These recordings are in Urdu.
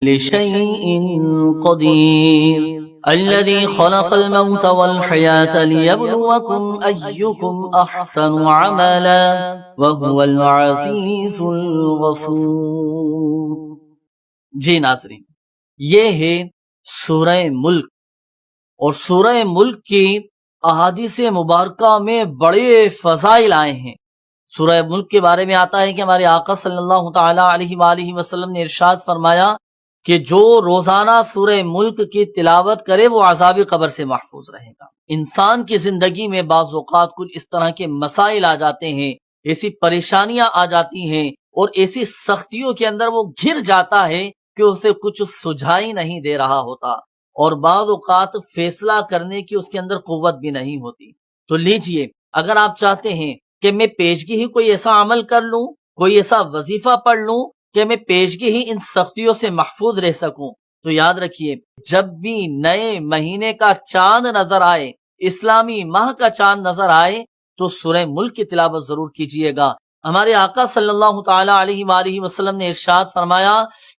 لشيء قدير الذي خلق الموت والحياة ليبلوكم أيكم أحسن عملا وهو العزيز الغفور۔ جی ناظرین، یہ ہے سورہ ملک، اور سورہ ملک کی احادیث مبارکہ میں بڑے فضائل آئے ہیں۔ سورہ ملک کے بارے میں آتا ہے کہ ہمارے آقا صلی اللہ تعالی علیہ وآلہ وسلم نے ارشاد فرمایا کہ جو روزانہ سورہ ملک کی تلاوت کرے وہ عذاب قبر سے محفوظ رہے گا۔ انسان کی زندگی میں بعض اوقات کچھ اس طرح کے مسائل آ جاتے ہیں، ایسی پریشانیاں آ جاتی ہیں اور ایسی سختیوں کے اندر وہ گر جاتا ہے کہ اسے کچھ سجھائی نہیں دے رہا ہوتا، اور بعض اوقات فیصلہ کرنے کی اس کے اندر قوت بھی نہیں ہوتی۔ تو لیجئے، اگر آپ چاہتے ہیں کہ میں پیشگی ہی کوئی ایسا عمل کر لوں، کوئی ایسا وظیفہ پڑھ لوں کہ میں پیشگی ہی ان سختیوں سے محفوظ رہ سکوں، تو یاد رکھیے، جب بھی نئے مہینے کا چاند نظر آئے، اسلامی ماہ کا چاند نظر آئے، تو سورہ ملک کی تلاوت ضرور کیجیے گا۔ ہمارے آقا صلی اللہ تعالی علیہ وآلہ وسلم نے ارشاد فرمایا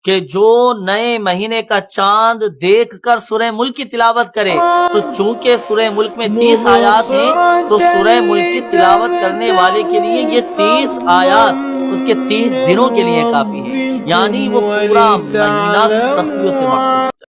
کہ جو نئے مہینے کا چاند دیکھ کر سورہ ملک کی تلاوت کرے، تو چونکہ سورہ ملک میں 30 آیات ہیں، تو سورہ ملک کی تلاوت کرنے والے کے لیے یہ 30 آیات اس کے 30 دنوں کے لیے کافی ہے، یعنی وہ پورا مہینہ سختیوں سے محفوظ